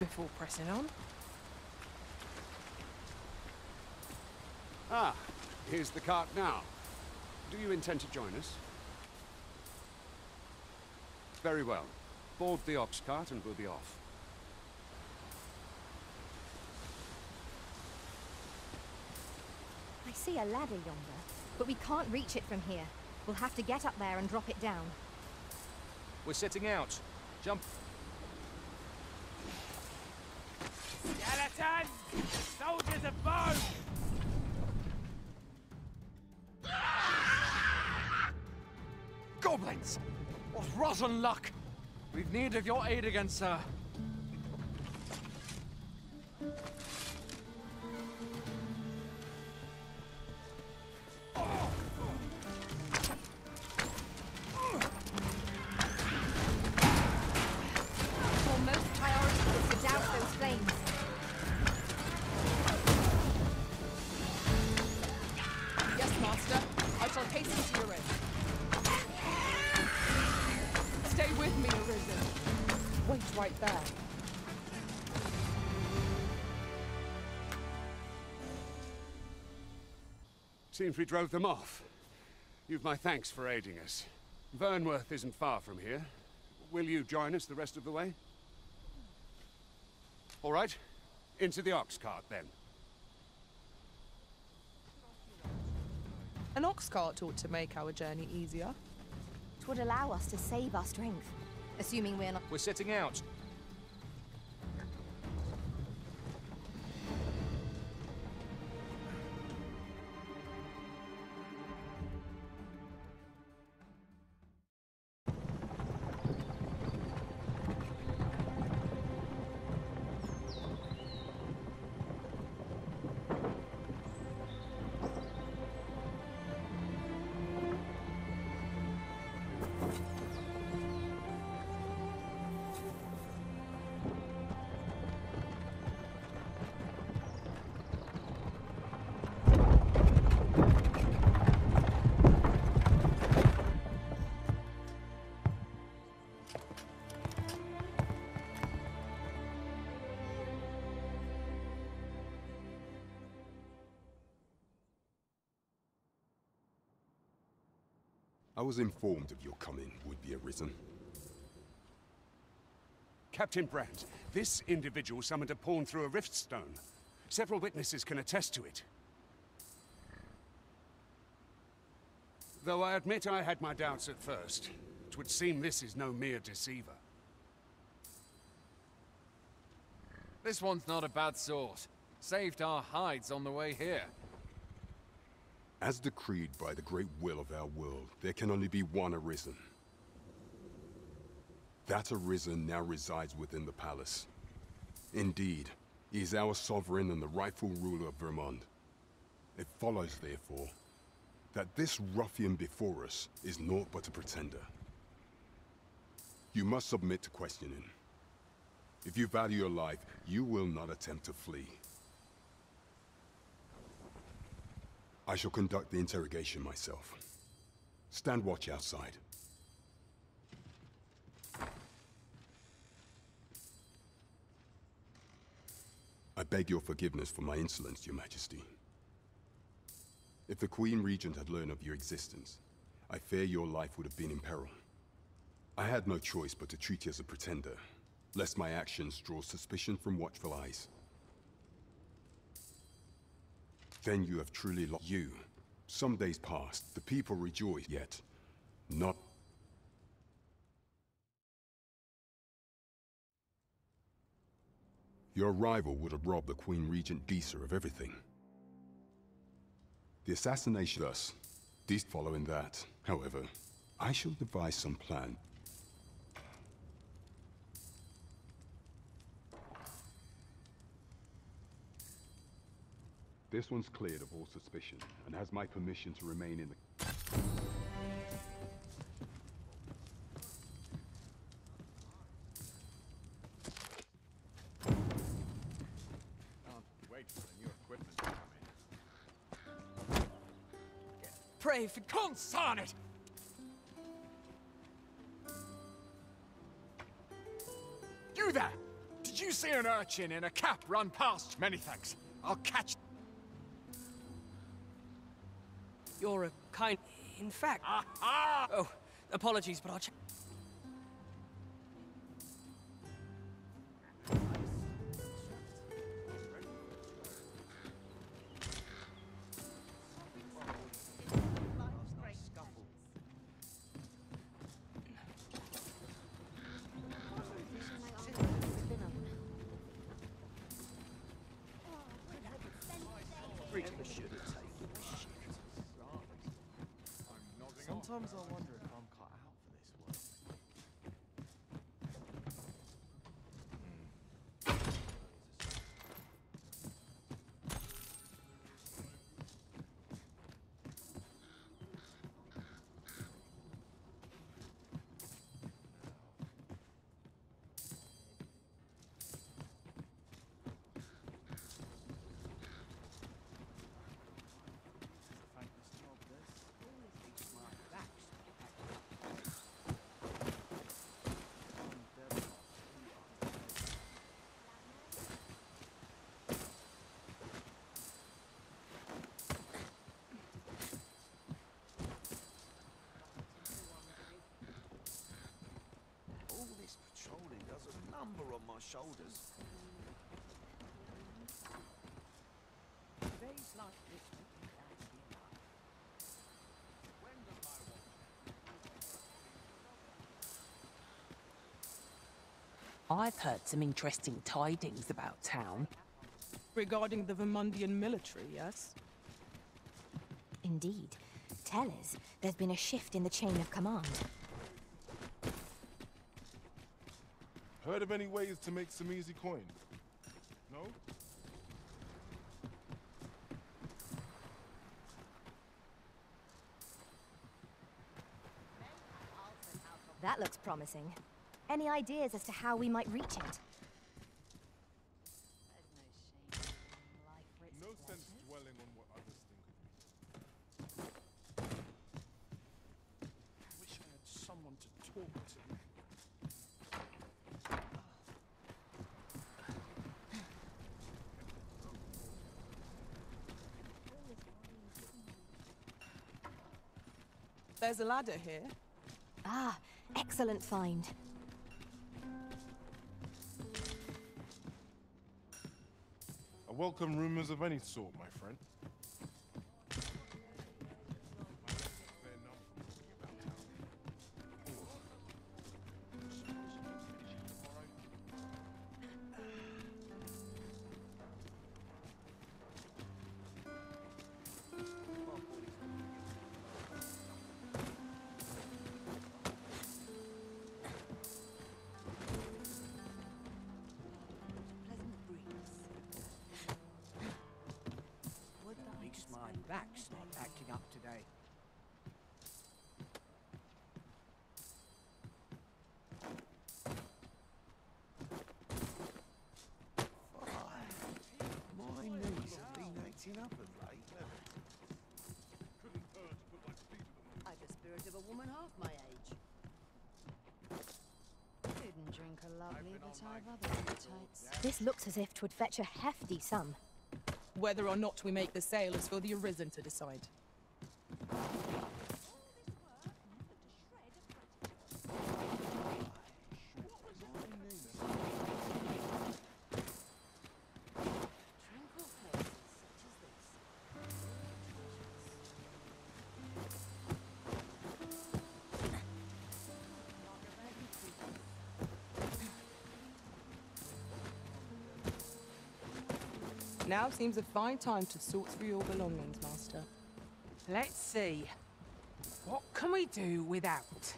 before pressing on. Ah, here's the cart now. Do you intend to join us? Very well. Board the ox cart and we'll be off. I see a ladder yonder, but we can't reach it from here. We'll have to get up there and drop it down. We're setting out. Jump. Skeleton! Soldiers of bone! Goblins! What rotten luck! We've need of your aid again, sir. Foremost priority is to douse those flames. Yes, Master. I shall hasten to your aid. Stay with me, Arisen. Wait right there. Seems we drove them off. You've my thanks for aiding us. Vernworth isn't far from here. Will you join us the rest of the way? All right. Into the ox cart, then. An ox cart ought to make our journey easier. It would allow us to save our strength, assuming we're not... We're setting out. I was informed of your coming would be arisen. Captain Brandt, this individual summoned a pawn through a rift stone. Several witnesses can attest to it. Though I admit I had my doubts at first. It would seem this is no mere deceiver. This one's not a bad sort. Saved our hides on the way here. As decreed by the great will of our world, there can only be one Arisen. That Arisen now resides within the palace. Indeed, he is our sovereign and the rightful ruler of Vermont. It follows, therefore, that this ruffian before us is naught but a pretender. You must submit to questioning. If you value your life, you will not attempt to flee. I shall conduct the interrogation myself. Stand watch outside. I beg your forgiveness for my insolence, Your Majesty. If the Queen Regent had learned of your existence, I fear your life would have been in peril. I had no choice but to treat you as a pretender, lest my actions draw suspicion from watchful eyes. Then you have truly lost you. Some days passed, the people rejoice, yet not. Your arrival would have robbed the Queen Regent Gisa of everything. The assassination thus, following that, however, I shall devise some plan. This one's cleared of all suspicion, and has my permission to remain in the... Can't wait for the new equipment to come in. Pray for... Consarn it! You there! Did you see See an urchin in a cap run past. Many thanks. I'll catch... You're a kind... In fact... Aha! Oh, apologies, but I'll check... Sometimes I wonder if I'm cut out for this work. All this patrolling does a number on my shoulders. Days like this make me glad to be alive. I've heard some interesting tidings about town. Regarding the Vermundian military, yes? Indeed. Tell us, there's been a shift in the chain of command. Heard of any ways to make some easy coin? No? That looks promising. Any ideas as to how we might reach it? No sense dwelling on what others think of me. I wish I had someone to talk to. There's a ladder here. Ah, excellent find. I welcome rumors of any sort, my friend. My back's not acting up today. My knees have been acting up of late. I've the spirit of a woman half my age. Didn't drink a lovely, but I've other appetites. This looks as if 'twould fetch a hefty sum. Whether or not we make the sale is for the Arisen to decide. Tranquil places such as this. Now seems a fine time to sort through your belongings, Master. Let's see. What can we do without?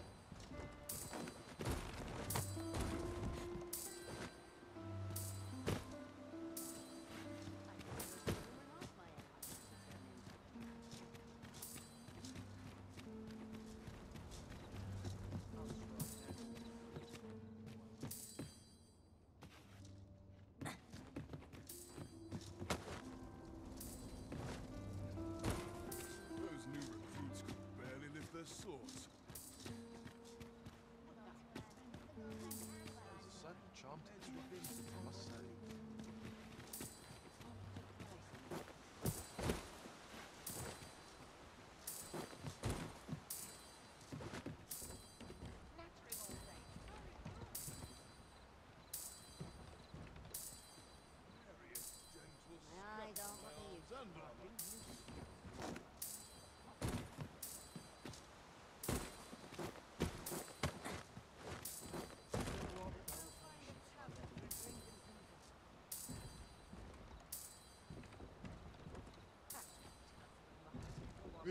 Those new recruits could barely lift their swords.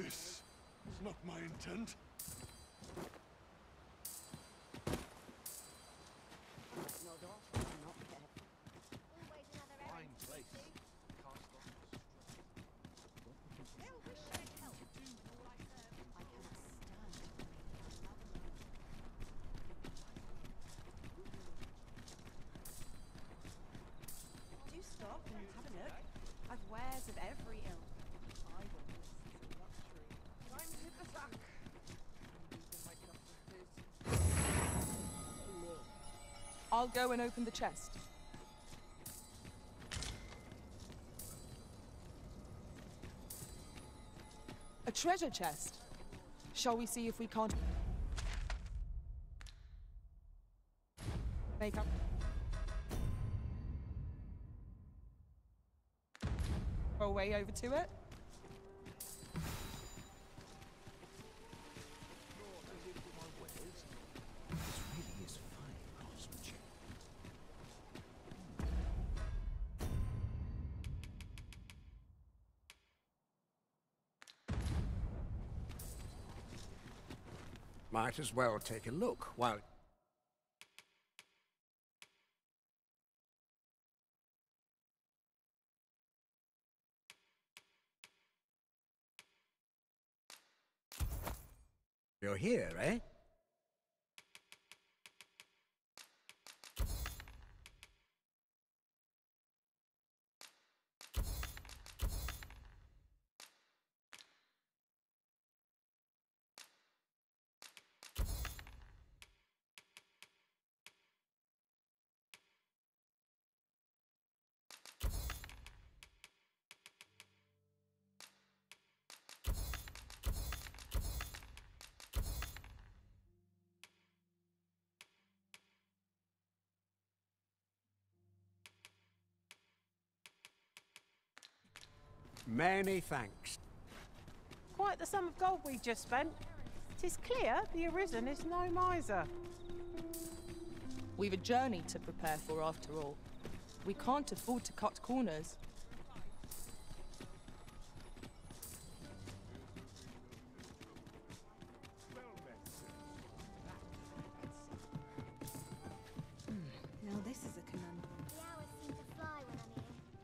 This is not my intent. Nod off, I'm not careful. Fine place. Cast off. They'll wish they'd help. I cannot stand to remain unlovely. Do stop and have a look. I've wares of every ilk. Idleness is a luxury. Time to hit the sack. I'll go and open the chest. A treasure chest. Shall we see if we can't make up our way over to it? Might as well take a look while... You're here, eh? Many thanks. Quite the sum of gold we just spent. 'Tis clear the Arisen is no miser. We've a journey to prepare for after all. We can't afford to cut corners. Now this is a conundrum. The hours seem to fly when I'm here.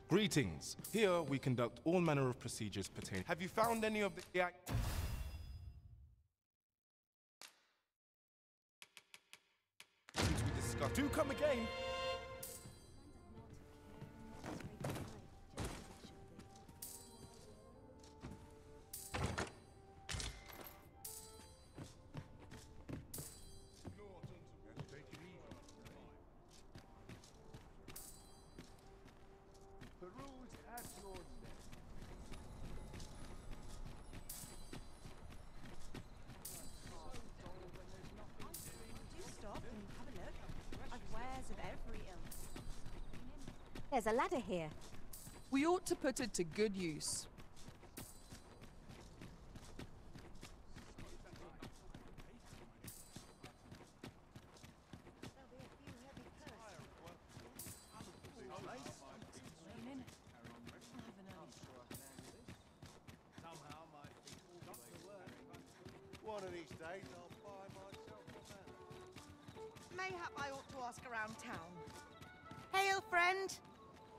Greetings. Here we conduct all manner of procedures pertaining. Have you found any of the act? We discuss. Do come again. There's a ladder here. We ought to put it to good use. One of these days I'll buy myself a manor. Mayhap I ought to ask around town. Hail, friend!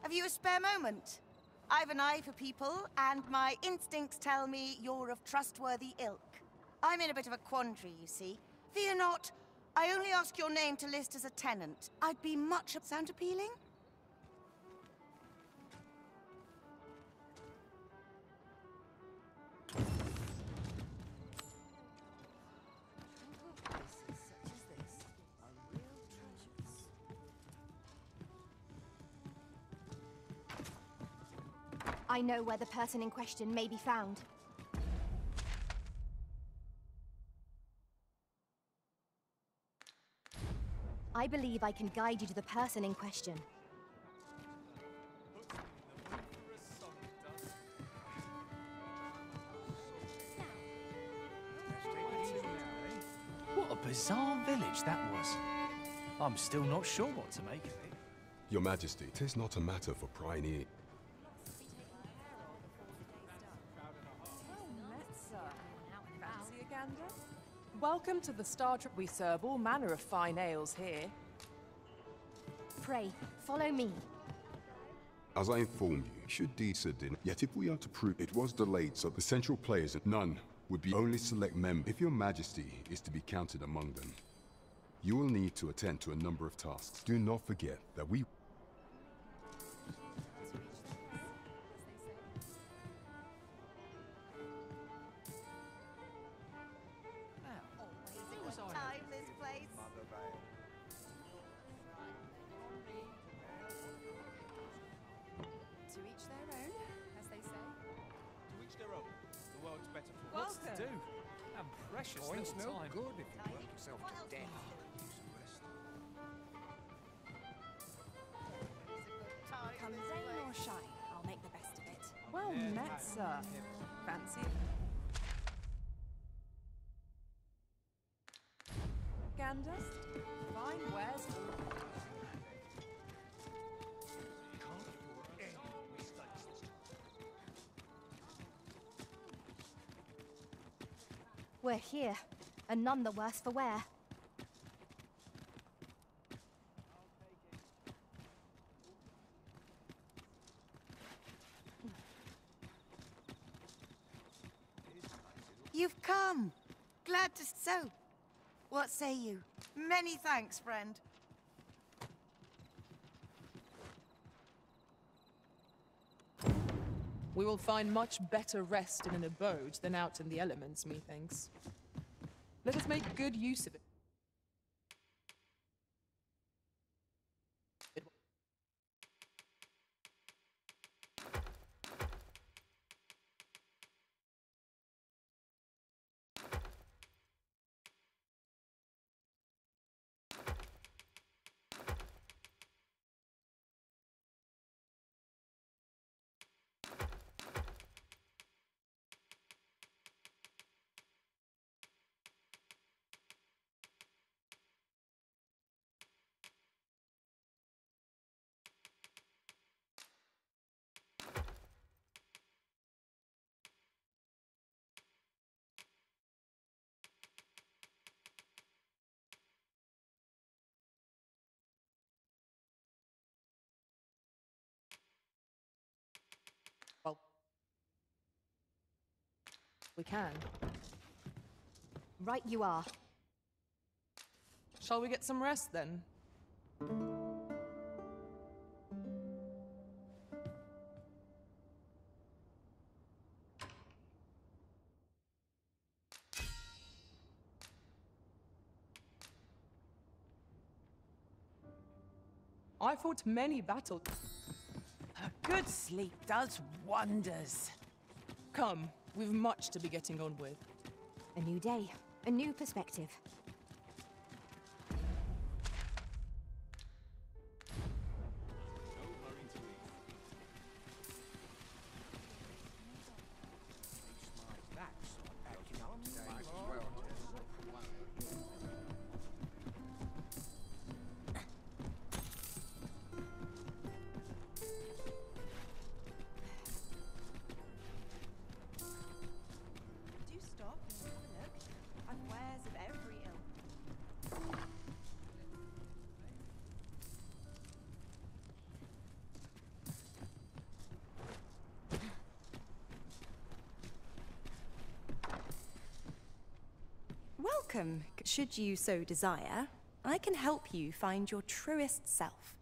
Have you a spare moment? I've an eye for people, and my instincts tell me you're of trustworthy ilk. I'm in a bit of a quandary, you see. Fear not, I only ask your name to list as a tenant. I'd be much... Sound appealing? I know where the person in question may be found. I believe I can guide you to the person in question. What a bizarre village that was. I'm still not sure what to make of it. Your Majesty, 'tis not a matter for prying ear. Let's Welcome to the Star Trek. We serve all manner of fine ales here. Pray, follow me. As I informed you, should Disa didn't. Yet if we are to prove it was delayed so the central players and none would be only select members. If your majesty is to be counted among them, you will need to attend to a number of tasks. Do not forget that we... Time, this place. To each their own, as they say. To each their own. The world's better for What's to do? And precious Coin's little no time. good if you work yourself What to else death. Come rain or shine, I'll make the best of it. Well met, sir. Fancy. Gandust, fine wares. We're here, and none the worse for wear. You've come. Glad to so. What say you? Many thanks, friend. We will find much better rest in an abode than out in the elements, methinks. Let us make good use of it. Well, we can. Right you are. Shall we get some rest then? I fought many battles. A good sleep does wonders. Come, we've much to be getting on with. A new day, a new perspective. Do stop and have a look. I've wares of every ilk. Welcome. Should you so desire, I can help you find your truest self.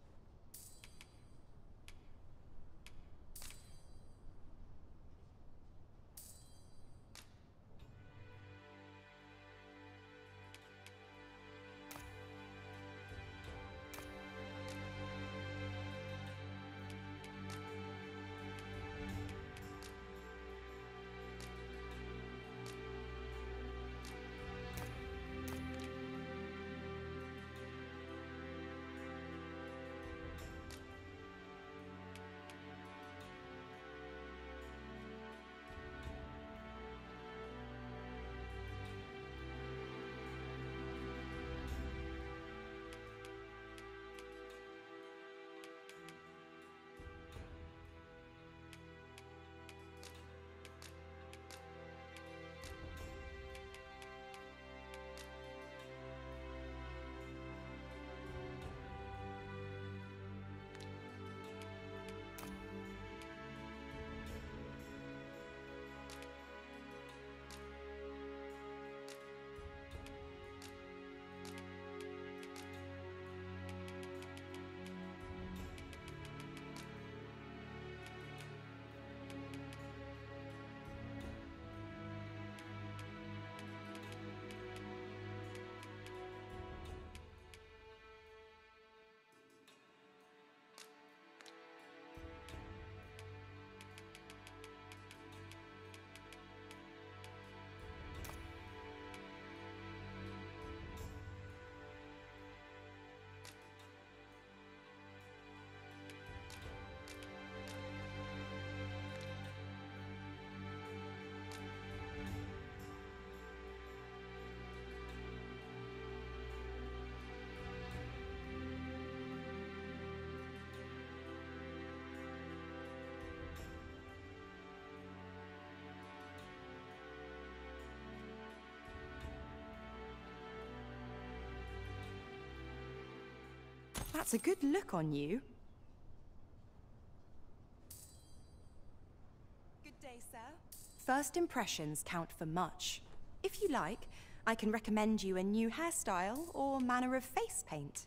That's a good look on you. Good day, sir. First impressions count for much. If you like, I can recommend you a new hairstyle or manner of face paint.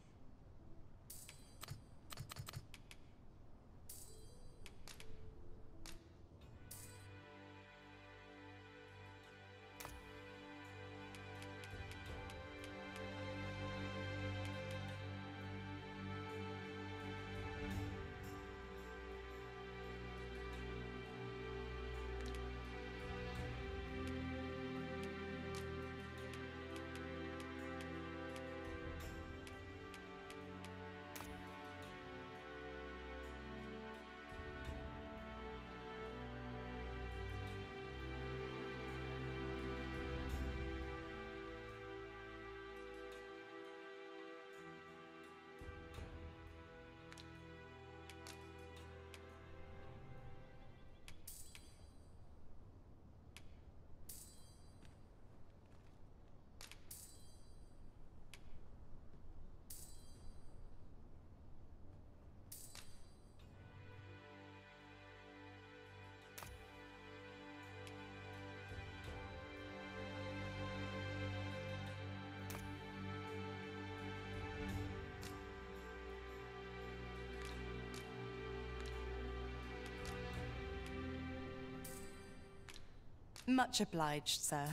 Much obliged, sir.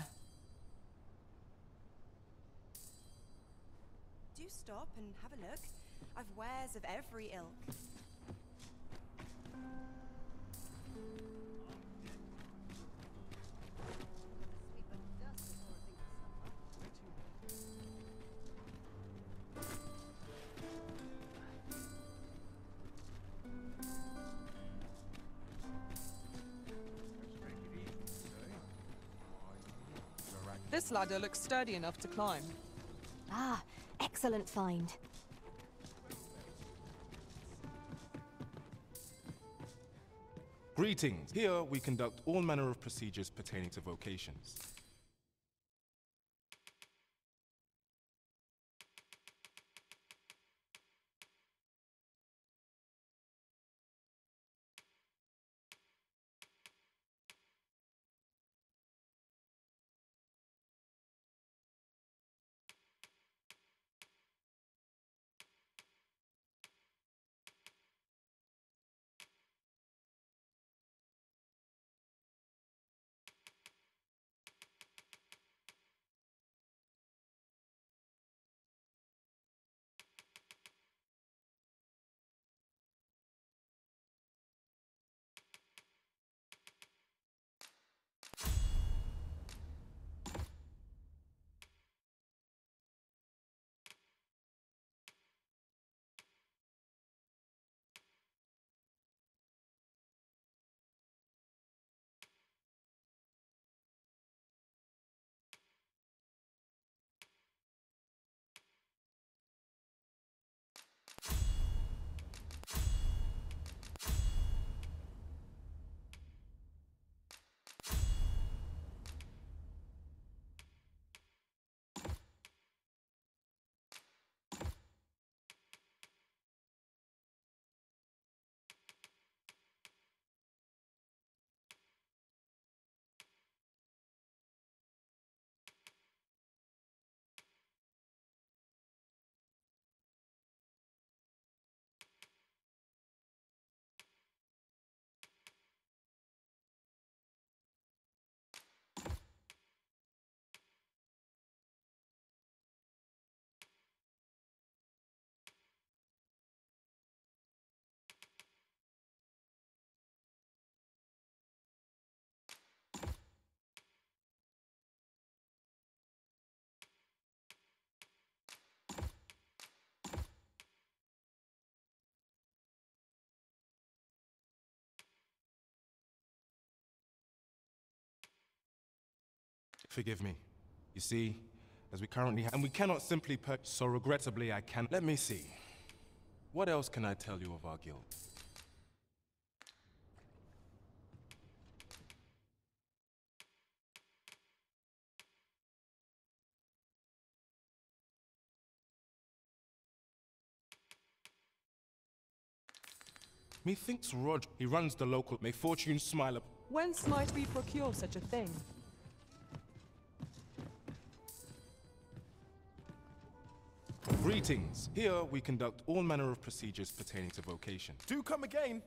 Do stop and have a look. I've wares of every ilk. This ladder looks sturdy enough to climb. Ah, excellent find. Greetings. Here we conduct all manner of procedures pertaining to vocations. Forgive me. You see, as we currently have, and we cannot simply purchase, so regrettably I can. Let me see. What else can I tell you of our guild? Methinks Roger, he runs the local. May fortune smile up. Whence might we procure such a thing? Greetings. Here we conduct all manner of procedures pertaining to vocation. Do come again.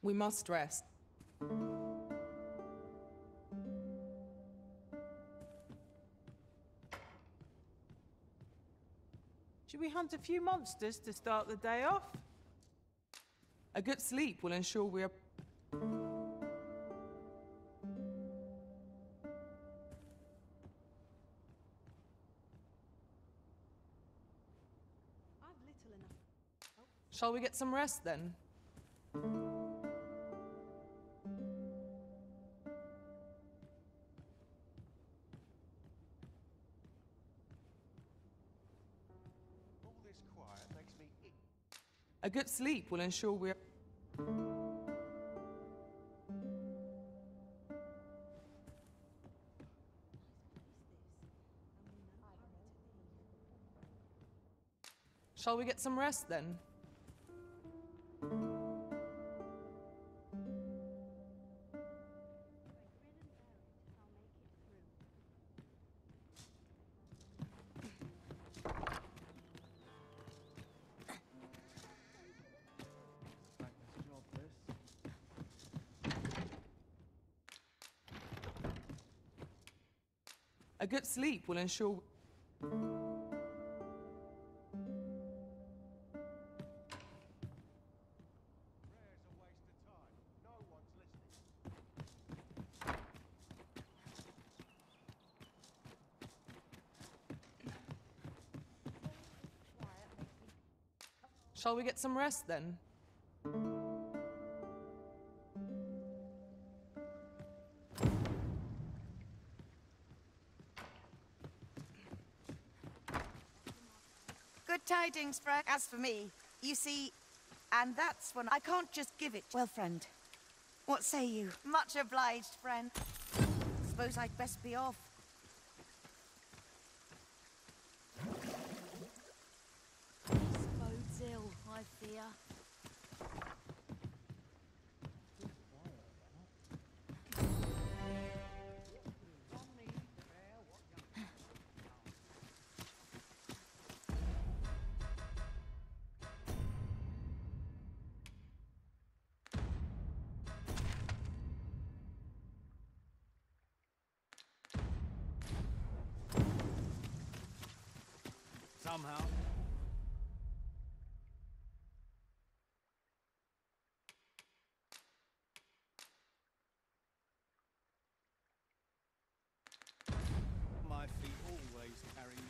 We must rest. Should we hunt a few monsters to start the day off? A good sleep will ensure we are... Shall we get some rest then? A good sleep will ensure we're... Shall we get some rest then? A good sleep will ensure... Shall we get some rest then? Good time tidings, friend. As for me, you see, and that's when I can't just give it. Well, friend, what say you? Much obliged, friend. Suppose I'd best be off. This bodes ill, I fear. Somehow. My feet always carry me.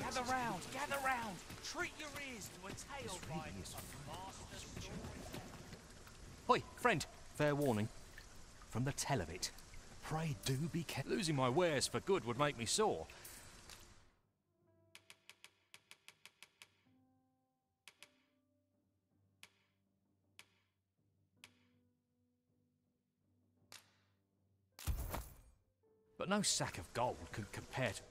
Gather round, gather round. Treat your ears to a tale by a master sword. Oi, friend, fair warning. From the tell of it, pray do be careful. Losing my wares for good would make me sore. But no sack of gold could compare to...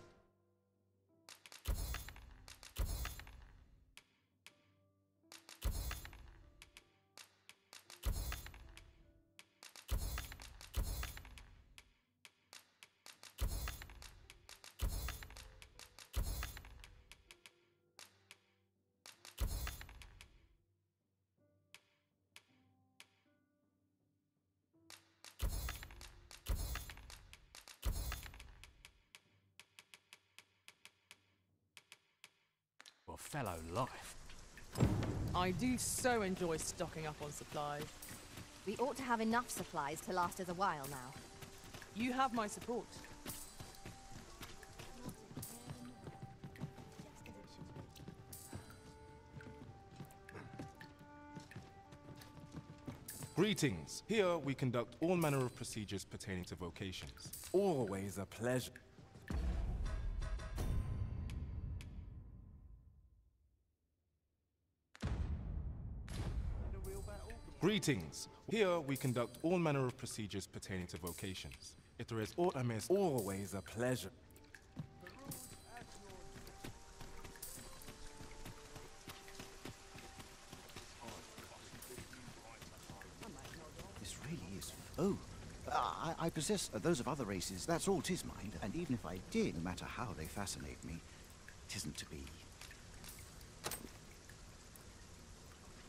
well, fellow life. I do so enjoy stocking up on supplies. We ought to have enough supplies to last us a while now. You have my support. Greetings. Here we conduct all manner of procedures pertaining to vocations. Always a pleasure. Greetings. Here we conduct all manner of procedures pertaining to vocations. If there is aught amiss... Always a pleasure. This really is... Oh, I possess those of other races. That's all 'tis mind. And even if I did, no matter how they fascinate me, 'tisn't to be.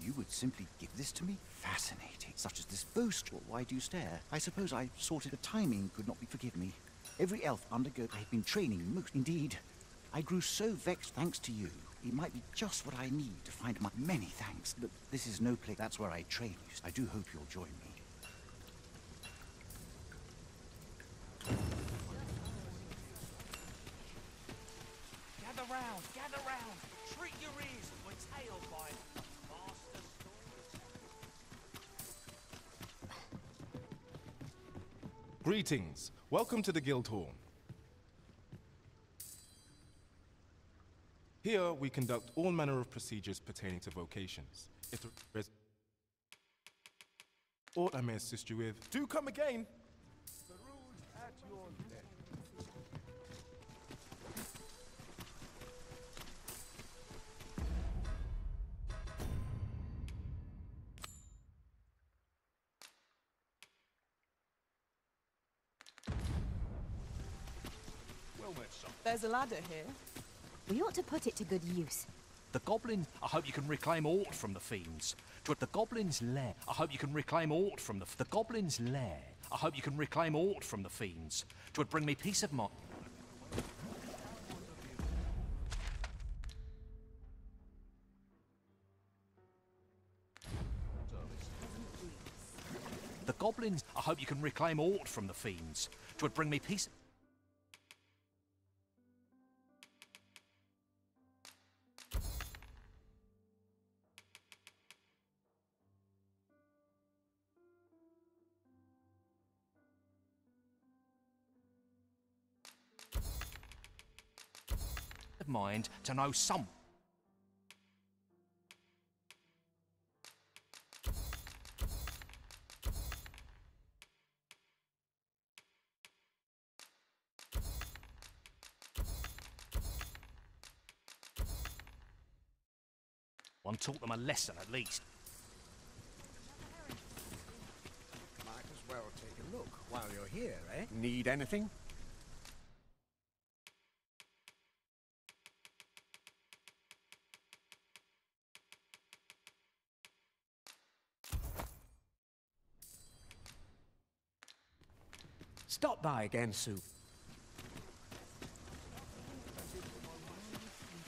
You would simply give this to me? Fascinating. Such as this boastful. Why do you stare? I suppose I sorted the timing could not be forgiven me. Every elf undergo. I've been training most. Indeed. I grew so vexed thanks to you. It might be just what I need to find my many thanks. But this is no place. That's where I train you. I do hope you'll join me. Gather round, gather round. Treat your ears to a tale by master sword. Greetings. Welcome to the Guild Hall. Here we conduct all manner of procedures pertaining to vocations. If there is aught I may assist you with, do come again. At your neck. There's a ladder here. We ought to put it to good use. The the goblin, I hope you can reclaim aught from the fiends. To the goblin's lair, I hope you can reclaim aught from the goblin's lair. I hope you can reclaim aught from the fiends. 'Twould bring me peace of mind. The goblins, I hope you can reclaim aught from the fiends. 'Twould bring me peace. Of mind to know some. One taught them a lesson at least. Might as well take a look while you're here, eh? Need anything? Stop by again soon.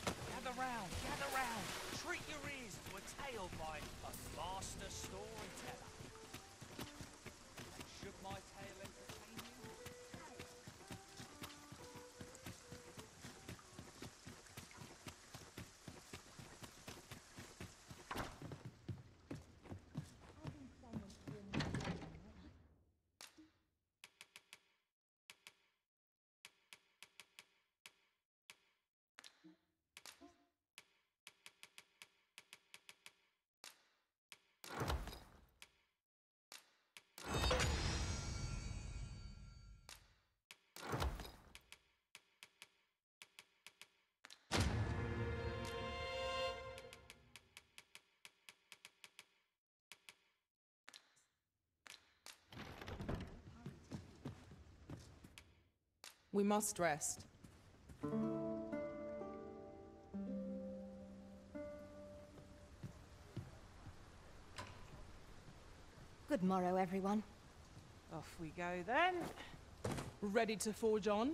Gather round, gather round. Treat your ears to a tale by a master storyteller. And should my tale entertain you? We must rest. Good morrow, everyone. Off we go then. Ready to forge on?